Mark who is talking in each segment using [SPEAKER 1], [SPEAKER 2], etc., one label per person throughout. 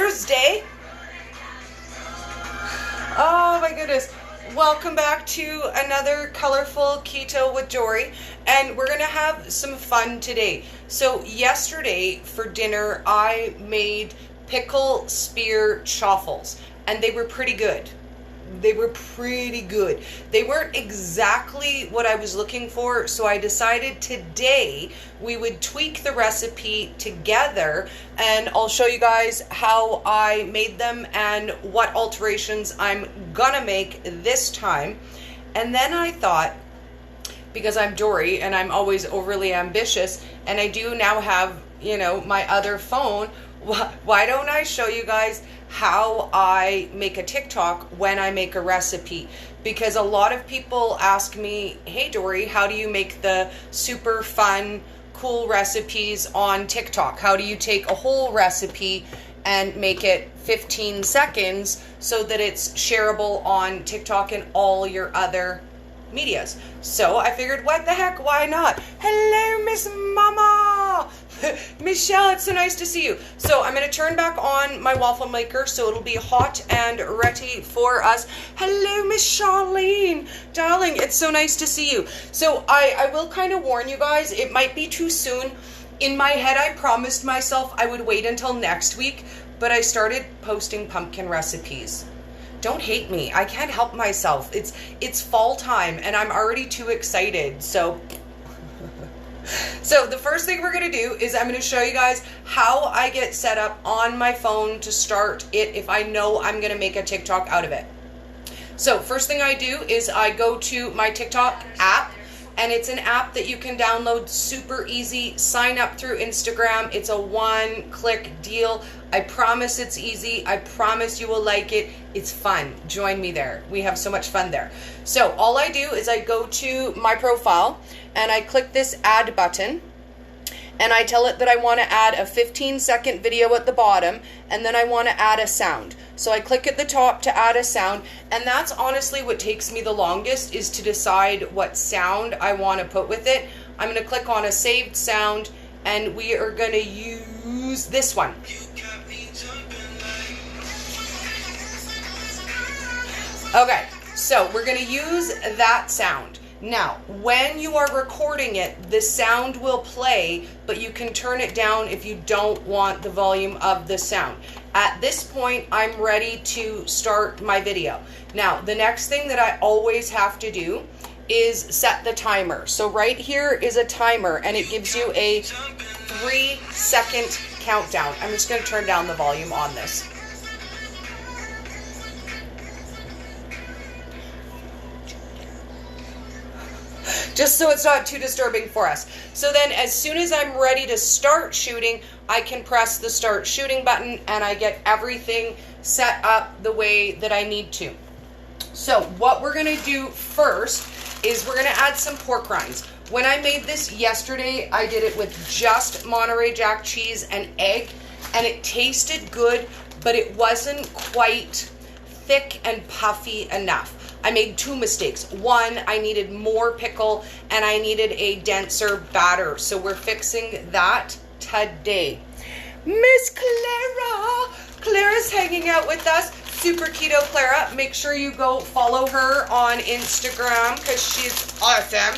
[SPEAKER 1] Thursday. Oh my goodness. Welcome back to another Colorful Keto with Dory, and we're gonna have some fun today. So yesterday for dinner I made pickle spear chaffles, and they were pretty good. They were pretty good. They weren't exactly what I was looking for, so I decided today we would tweak the recipe together, and I'll show you guys how I made them and what alterations I'm gonna make this time. And then I thought, because I'm Dory and I'm always overly ambitious, and I do now have, you know, my other phone, why don't I show you guys how I make a TikTok when I make a recipe? Because a lot of people ask me, hey Dory, how do you make the super fun, cool recipes on TikTok? How do you take a whole recipe and make it 15 seconds so that it's shareable on TikTok and all your other medias? So I figured, what the heck, why not? Hello, Miss Mama! Michelle, it's so nice to see you. So I'm going to turn back on my waffle maker so it'll be hot and ready for us. Hello, Miss Charlene. Darling, it's so nice to see you. So I will kind of warn you guys, it might be too soon. In my head, I promised myself I would wait until next week, but I started posting pumpkin recipes. Don't hate me. I can't help myself. It's fall time and I'm already too excited. So the first thing we're going to do is I'm going to show you guys how I get set up on my phone to start it if I know I'm going to make a TikTok out of it. So first thing I do is I go to my TikTok app, and it's an app that you can download super easy. Sign up through Instagram. It's a one-click deal. I promise it's easy. I promise you will like it. It's fun. Join me there. We have so much fun there. So all I do is I go to my profile and I click this add button, and I tell it that I want to add a 15-second video at the bottom, and then I want to add a sound. So I click at the top to add a sound, and that's honestly what takes me the longest, is to decide what sound I want to put with it. I'm going to click on a saved sound, and we are going to use this one. Okay, so we're going to use that sound. Now, when you are recording it, the sound will play, but you can turn it down if you don't want the volume of the sound. At this point, I'm ready to start my video. Now, the next thing that I always have to do is set the timer. So right here is a timer, and it gives you a 3-second countdown. I'm just going to turn down the volume on this. Just so it's not too disturbing for us. So then as soon as I'm ready to start shooting, I can press the start shooting button and I get everything set up the way that I need to. So what we're gonna do first is we're gonna add some pork rinds. When I made this yesterday, I did it with just Monterey Jack cheese and egg, and it tasted good, but it wasn't quite thick and puffy enough. I made two mistakes. One, I needed more pickle and I needed a denser batter. So we're fixing that today. Miss Clara! Clara's hanging out with us. Super Keto Clara. Make sure you go follow her on Instagram because she's awesome.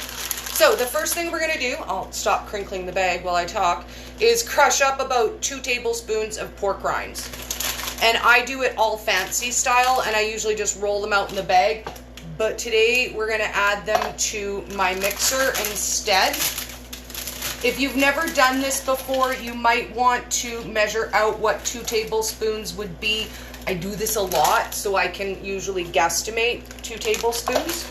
[SPEAKER 1] So the first thing we're going to do, I'll stop crinkling the bag while I talk, is crush up about 2 tablespoons of pork rinds. And I do it all fancy style, and I usually just roll them out in the bag. But today, we're gonna add them to my mixer instead. If you've never done this before, you might want to measure out what 2 tablespoons would be. I do this a lot, so I can usually guesstimate 2 tablespoons.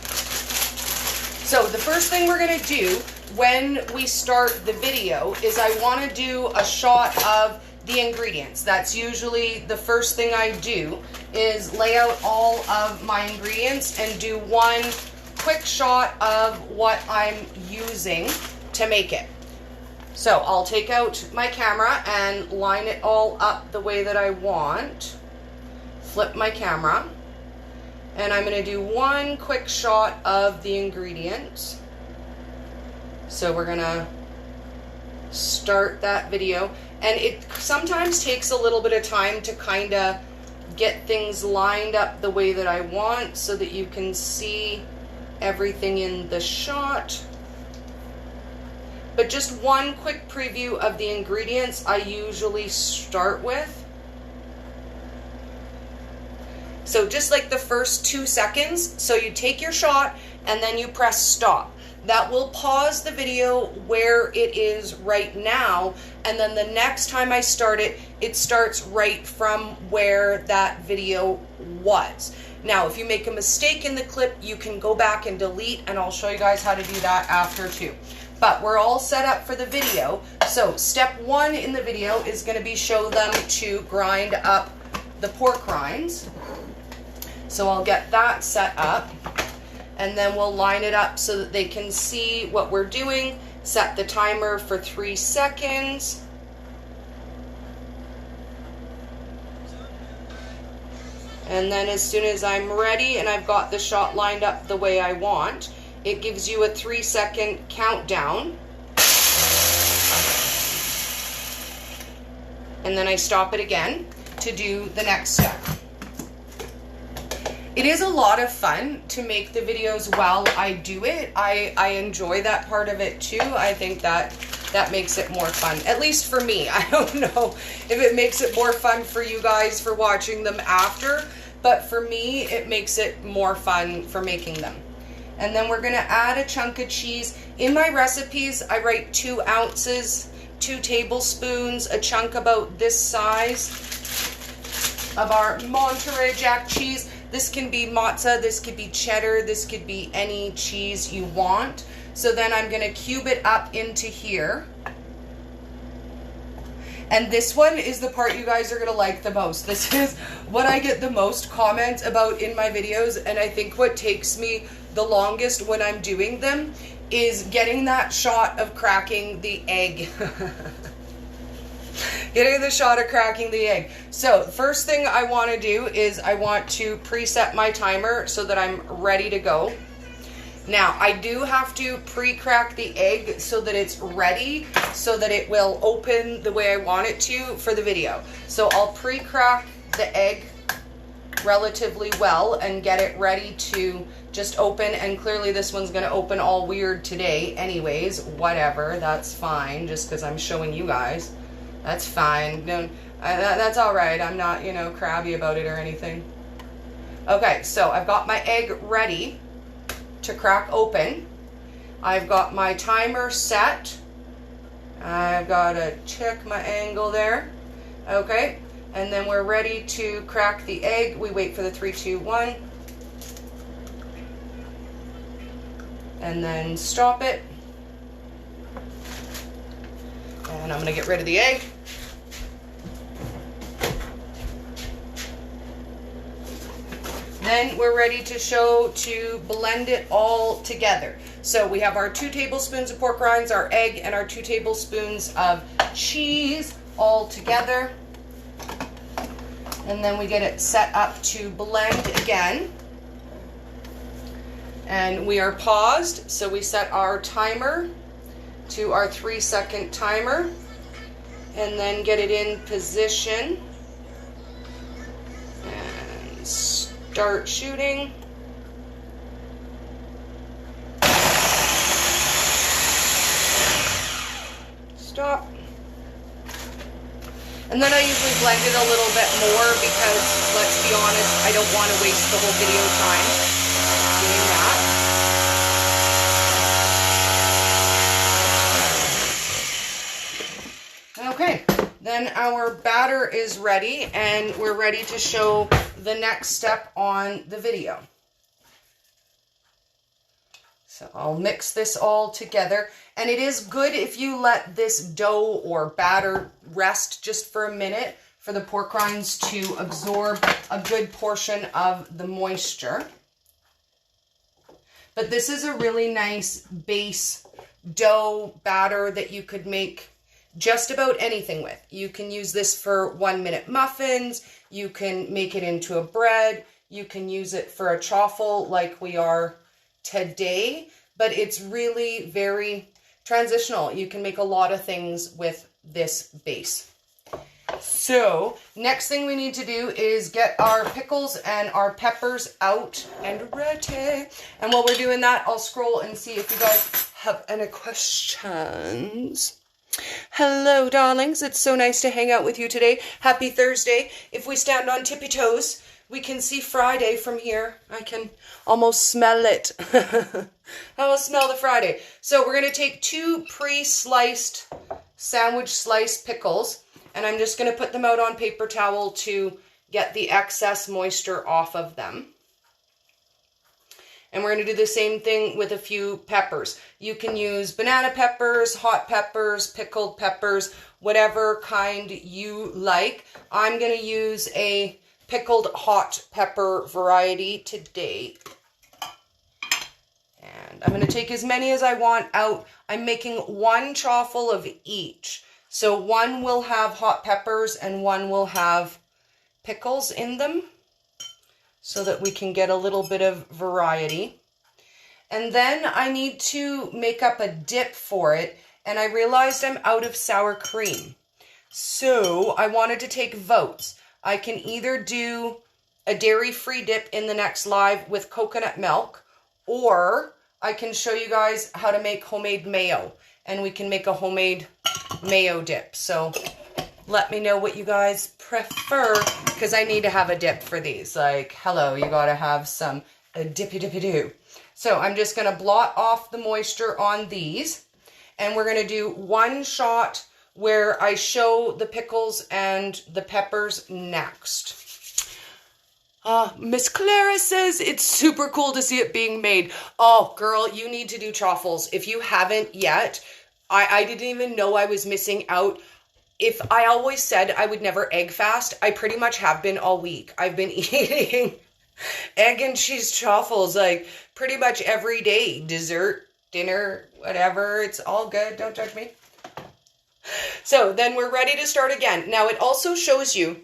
[SPEAKER 1] So the first thing we're gonna do when we start the video is I wanna do a shot of the ingredients. That's usually the first thing I do, is lay out all of my ingredients and do one quick shot of what I'm using to make it. So I'll take out my camera and line it all up the way that I want. Flip my camera, and I'm going to do one quick shot of the ingredients. So we're going to start that video. And it sometimes takes a little bit of time to kind of get things lined up the way that I want so that you can see everything in the shot. But just one quick preview of the ingredients I usually start with. So just like the first 2 seconds, so you take your shot and then you press stop. That will pause the video where it is right now, and then the next time I start it, it starts right from where that video was. Now, if you make a mistake in the clip, you can go back and delete, and I'll show you guys how to do that after too. But we're all set up for the video. So step 1 in the video is going to be show them to grind up the pork rinds. So I'll get that set up. And then we'll line it up so that they can see what we're doing. Set the timer for 3 seconds. And then as soon as I'm ready and I've got the shot lined up the way I want, it gives you a 3-second countdown. And then I stop it again to do the next step. It is a lot of fun to make the videos while I do it. I enjoy that part of it too. I think that makes it more fun, at least for me. I don't know if it makes it more fun for you guys for watching them after, but for me, it makes it more fun for making them. And then we're gonna add a chunk of cheese. In my recipes, I write 2 ounces, 2 tablespoons, a chunk about this size of our Monterey Jack cheese. This can be mozza, this could be cheddar, this could be any cheese you want. So then I'm gonna cube it up into here. And this one is the part you guys are gonna like the most. This is what I get the most comments about in my videos, and I think what takes me the longest when I'm doing them is getting that shot of cracking the egg. Getting the shot of cracking the egg. So first thing I want to do is I want to preset my timer so that I'm ready to go. Now I do have to pre-crack the egg so that it's ready, so that it will open the way I want it to for the video. So I'll pre-crack the egg relatively well and get it ready to just open. And clearly this one's going to open all weird today anyways. Whatever, that's fine, just because I'm showing you guys. That's fine. No, that's all right. I'm not, you know, crabby about it or anything. Okay, so I've got my egg ready to crack open. I've got my timer set. I've got to check my angle there. Okay, and then we're ready to crack the egg. We wait for the 3, 2, 1. And then stop it. And I'm going to get rid of the egg. Then we're ready to blend it all together. So we have our 2 tablespoons of pork rinds, our egg, and our 2 tablespoons of cheese all together. And then we get it set up to blend again. And we are paused, so we set our timer to our 3-second timer, and then get it in position and start shooting. Stop. And then I usually blend it a little bit more because, let's be honest, I don't want to waste the whole video time doing that. Okay, then our batter is ready and we're ready to show the next step on the video. So I'll mix this all together, and it is good if you let this dough or batter rest just for a minute for the pork rinds to absorb a good portion of the moisture. But this is a really nice base dough batter that you could make just about anything with. You can use this for 1-minute muffins, you can make it into a bread, you can use it for a chaffle like we are today, but it's really very transitional. You can make a lot of things with this base. So next thing we need to do is get our pickles and our peppers out and ready. And while we're doing that, I'll scroll and see if you guys have any questions. Hello, darlings. It's so nice to hang out with you today. Happy Thursday. If we stand on tippy toes, we can see Friday from here. I can almost smell it. I will smell the Friday. So we're going to take 2 pre-sliced sandwich slice pickles, and I'm just going to put them out on paper towel to get the excess moisture off of them. And we're going to do the same thing with a few peppers. You can use banana peppers, hot peppers, pickled peppers, whatever kind you like. I'm going to use a pickled hot pepper variety today. And I'm going to take as many as I want out. I'm making 1 chaffle of each. So one will have hot peppers and one will have pickles in them, so that we can get a little bit of variety. And then I need to make up a dip for it, and I realized I'm out of sour cream. So I wanted to take votes. I can either do a dairy-free dip in the next live with coconut milk, or I can show you guys how to make homemade mayo, and we can make a homemade mayo dip. So let me know what you guys prefer, because I need to have a dip for these. Like, hello, you gotta have some dippy-dippy-doo. So I'm just gonna blot off the moisture on these, and we're gonna do 1 shot where I show the pickles and the peppers next. Miss Clara says it's super cool to see it being made. Oh, girl, you need to do chaffles. If you haven't yet, I didn't even know I was missing out. If I always said I would never egg fast, I pretty much have been all week. I've been eating egg and cheese chaffles like pretty much every day. Dessert, dinner, whatever. It's all good. Don't judge me. So then we're ready to start again. Now it also shows you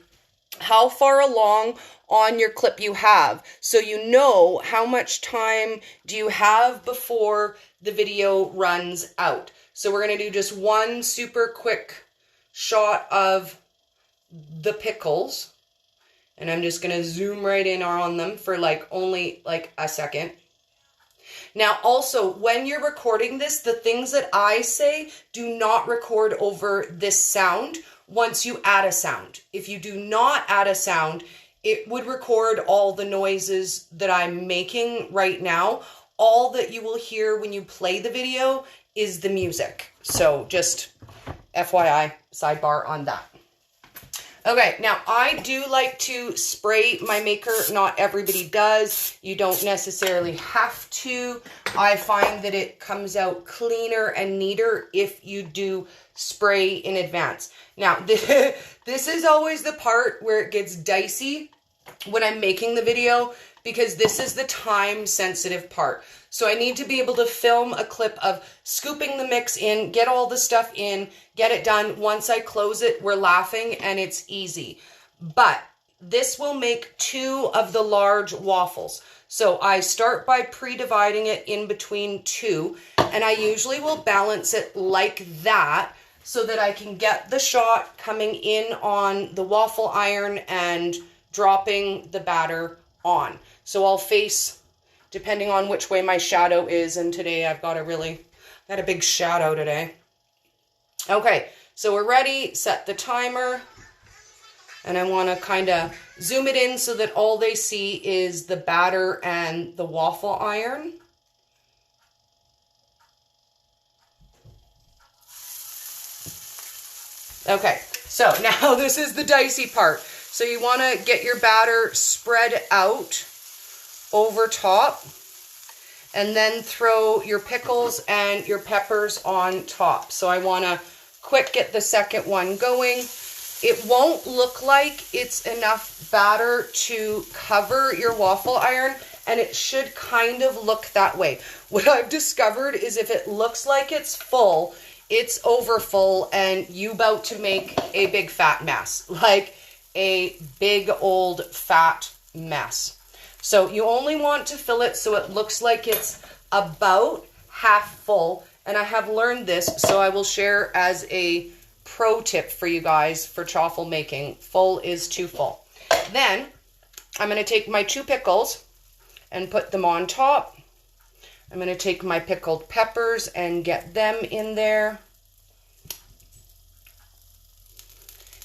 [SPEAKER 1] how far along on your clip you have, so you know how much time do you have before the video runs out. So we're going to do just 1 super quick shot of the pickles, and I'm just going to zoom right in on them for only a second. Now also, when you're recording this, the things that I say do not record over this sound once you add a sound. If you do not add a sound, it would record all the noises that I'm making right now. All that you will hear when you play the video is the music. So just FYI, sidebar on that. Okay, now I do like to spray my maker. Not everybody does. You don't necessarily have to. I find that it comes out cleaner and neater if you do spray in advance. Now, this is always the part where it gets dicey when I'm making the video, because this is the time sensitive part. So I need to be able to film a clip of scooping the mix in, get all the stuff in, get it done. Once I close it, we're laughing and it's easy. But this will make 2 of the large waffles. So I start by pre-dividing it in between 2, and I usually will balance it like that so that I can get the shot coming in on the waffle iron and dropping the batter on. So I'll face, depending on which way my shadow is, and today I've got a big shadow today. Okay, so we're ready. Set the timer, and I want to kind of zoom it in so that all they see is the batter and the waffle iron. Okay, so now this is the dicey part. So you want to get your batter spread out over top, and then throw your pickles and your peppers on top. So I want to quick get the second one going. It won't look like it's enough batter to cover your waffle iron, and it should kind of look that way. What I've discovered is if it looks like it's full, it's over full, and you about to make a big fat mess. Like a big old fat mess. So you only want to fill it so it looks like it's about half full, and I have learned this, so I will share as a pro tip for you guys for chaffle making. Full is too full. Then I'm going to take my 2 pickles and put them on top. I'm going to take my pickled peppers and get them in there.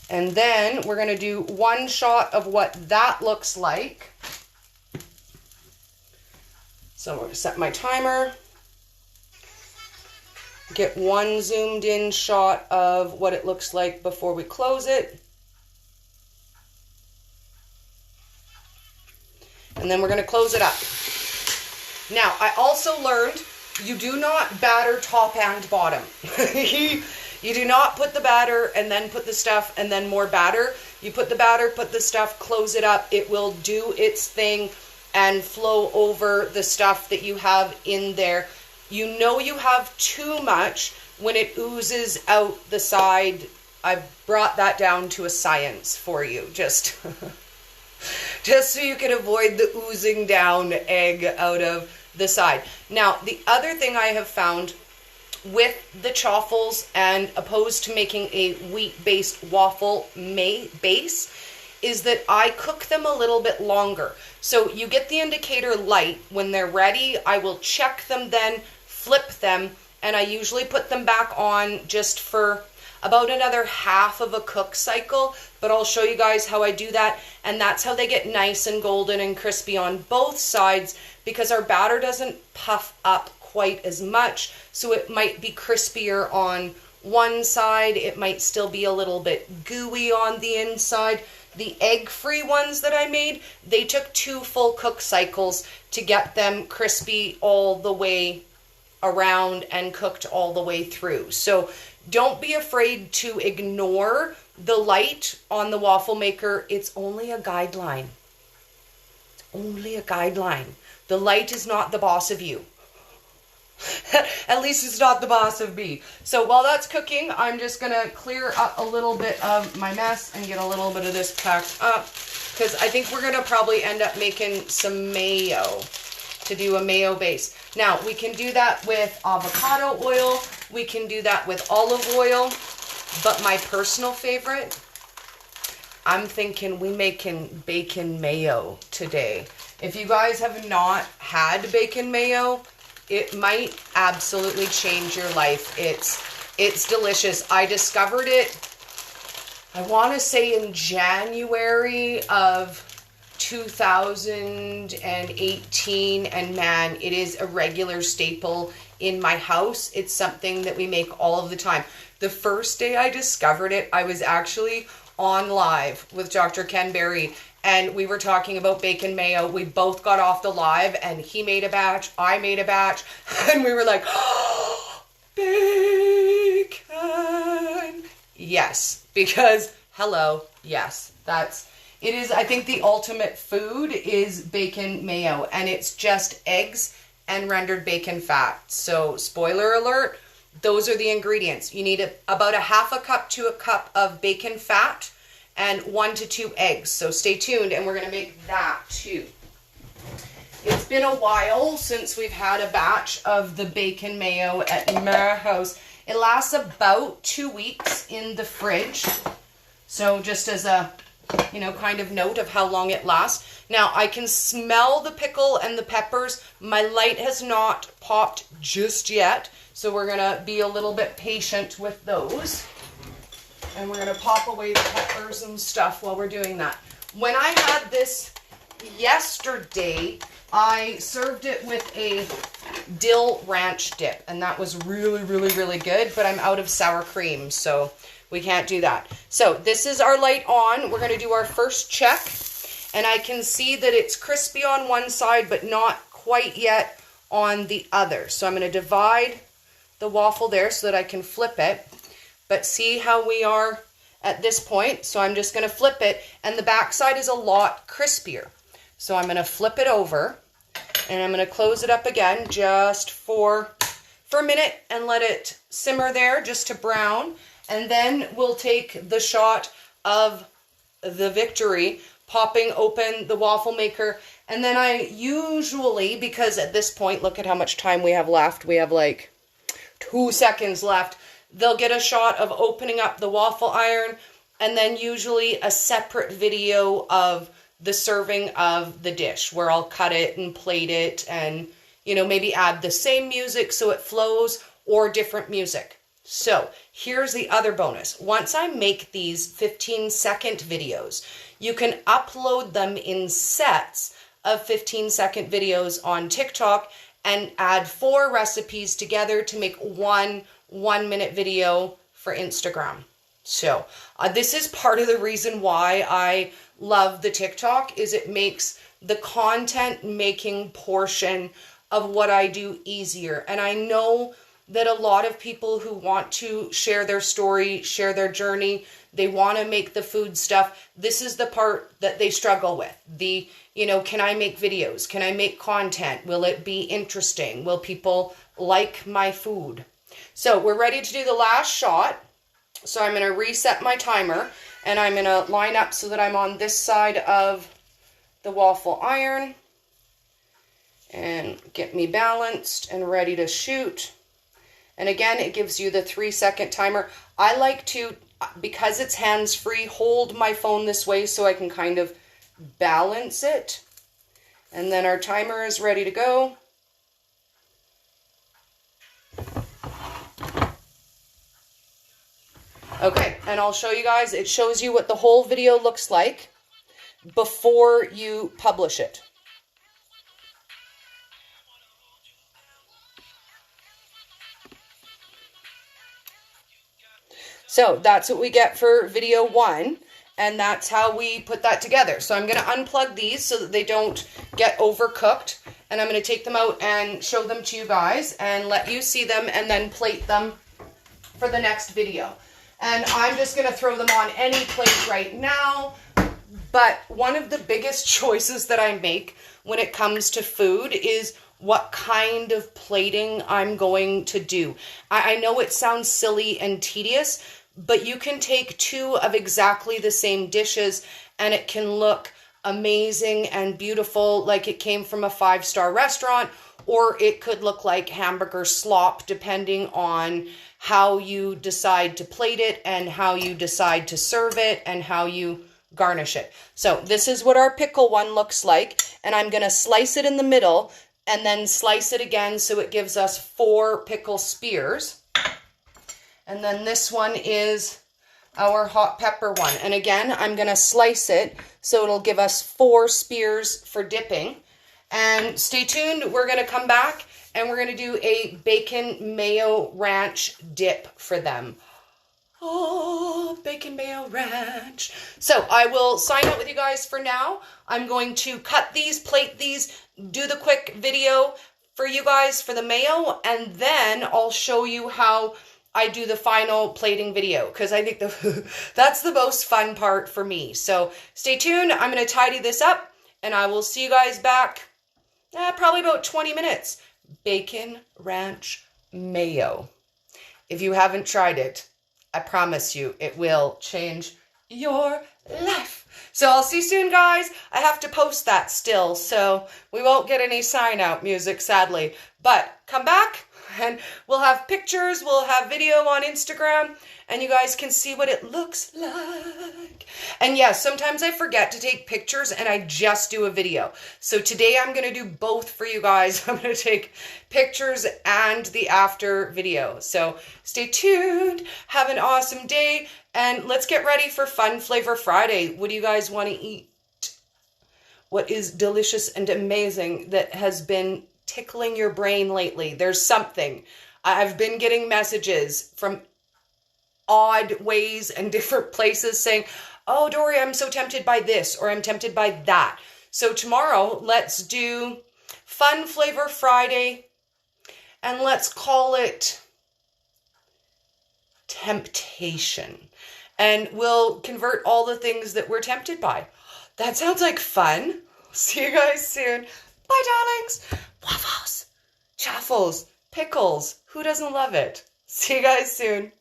[SPEAKER 1] And then we're going to do 1 shot of what that looks like. So I'm going to set my timer. Get 1 zoomed in shot of what it looks like before we close it. And then we're going to close it up. Now, I also learned you do not batter top and bottom. You do not put the batter and then put the stuff and then more batter. You put the batter, put the stuff, close it up. It will do its thing and flow over the stuff that you have in there. You know you have too much when it oozes out the side. I've brought that down to a science for you, just so you can avoid the oozing down egg out of the side. Now, the other thing I have found with the chaffles, and opposed to making a wheat-based waffle base, is that I cook them a little bit longer. So you get the indicator light. When they're ready, I will check them then, flip them, and I usually put them back on just for about another half of a cook cycle, but I'll show you guys how I do that, and that's how they get nice and golden and crispy on both sides, because our batter doesn't puff up quite as much, so it might be crispier on one side, it might still be a little bit gooey on the inside. The egg-free ones that I made, they took 2 full cook cycles to get them crispy all the way around and cooked all the way through. So don't be afraid to ignore the light on the waffle maker. It's only a guideline. It's only a guideline. The light is not the boss of you. At least it's not the boss of me. So while that's cooking, I'm just going to clear up a little bit of my mess and get a little bit of this packed up, because I think we're going to probably end up making some mayo to do a mayo base. Now, we can do that with avocado oil. We can do that with olive oil. But my personal favorite, I'm thinking we making bacon mayo today. If you guys have not had bacon mayo, it might absolutely change your life. It's delicious. I discovered it, I want to say in January of 2018, and man, it is a regular staple in my house. It's something that we make all of the time. The first day I discovered it, I was actually on live with Dr. Ken Berry, and we were talking about bacon mayo. We both got off the live, and he made a batch, I made a batch, and we were like, oh, bacon. Yes, because, hello, yes, it is, I think the ultimate food is bacon mayo, and it's just eggs and rendered bacon fat. So, spoiler alert, those are the ingredients. You need about a half a cup to a cup of bacon fat and 1 to 2 eggs. So stay tuned, and we're going to make that too. It's been a while since we've had a batch of the bacon mayo at my house. It lasts about 2 weeks in the fridge. So just as a, kind of note of how long it lasts. Now, I can smell the pickle and the peppers. My light has not popped just yet, so we're going to be a little bit patient with those. And we're going to pop away the peppers and stuff while we're doing that. When I had this yesterday, I served it with a dill ranch dip, and that was really, really, really good, but I'm out of sour cream, so we can't do that. So this is our light on. We're going to do our first check, and I can see that it's crispy on one side, but not quite yet on the other. So I'm going to divide the waffle there so that I can flip it. But see how we are at this point? So I'm just going to flip it, and the back side is a lot crispier. So I'm going to flip it over, and I'm going to close it up again just for a minute and let it simmer there just to brown. And then we'll take the shot of the victory, popping open the waffle maker. And then I usually, because at this point, look at how much time we have left. We have like 2 seconds left, they'll get a shot of opening up the waffle iron, and then usually a separate video of the serving of the dish where I'll cut it and plate it and, you know, maybe add the same music so it flows or different music. So here's the other bonus. Once I make these 15-second videos, you can upload them in sets of 15-second videos on TikTok and add 4 recipes together to make one 1-minute video for Instagram. So this is part of the reason why I love the TikTok, is it makes the content making portion of what I do easier. And I know that a lot of people who want to share their story, share their journey, they want to make the food stuff. This is the part that they struggle with. The, you know, can I make videos? Can I make content? Will it be interesting? Will people like my food? So we're ready to do the last shot. So I'm going to reset my timer and I'm going to line up so that I'm on this side of the waffle iron and get me balanced and ready to shoot. And again, it gives you the 3-second timer. I like to, because it's hands-free, hold my phone this way so I can kind of balance it. And then our timer is ready to go. Okay, and I'll show you guys, it shows you what the whole video looks like before you publish it. So that's what we get for video 1, and that's how we put that together. So I'm going to unplug these so that they don't get overcooked, and I'm going to take them out and show them to you guys and let you see them and then plate them for the next video. And I'm just going to throw them on any plate right now. But one of the biggest choices that I make when it comes to food is what kind of plating I'm going to do. I know it sounds silly and tedious, but you can take 2 of exactly the same dishes and it can look amazing and beautiful like it came from a 5-star restaurant, or it could look like hamburger slop depending on how you decide to plate it and how you decide to serve it and how you garnish it. So this is what our pickle one looks like, and I'm going to slice it in the middle and then slice it again so it gives us 4 pickle spears. And then this one is our hot pepper one. And again, I'm going to slice it so it'll give us 4 spears for dipping. And stay tuned, we're going to come back and we're going to do a bacon mayo ranch dip for them. Oh, bacon mayo ranch. So I will sign out with you guys for now. I'm going to cut these, plate these, do the quick video for you guys for the mayo, and then I'll show you how I do the final plating video, because I think that's the most fun part for me. So stay tuned. I'm going to tidy this up and I will see you guys back probably about 20 minutes. Bacon ranch mayo. If you haven't tried it, I promise you it will change your life. So I'll see you soon, guys. I have to post that still, so we won't get any sign out music, sadly. But come back and we'll have pictures, we'll have video on Instagram, and you guys can see what it looks like. And yes, sometimes I forget to take pictures and I just do a video. So today I'm going to do both for you guys. I'm going to take pictures and the after video. So stay tuned. Have an awesome day. And let's get ready for Fun Flavor Friday. What do you guys want to eat? What is delicious and amazing that has been tickling your brain lately? There's something. I've been getting messages from odd ways and different places saying, oh, Dori, I'm so tempted by this, or I'm tempted by that. So tomorrow, let's do Fun Flavor Friday, and let's call it temptation. And we'll convert all the things that we're tempted by. That sounds like fun. See you guys soon. Bye, darlings. Waffles, chaffles, pickles. Who doesn't love it? See you guys soon.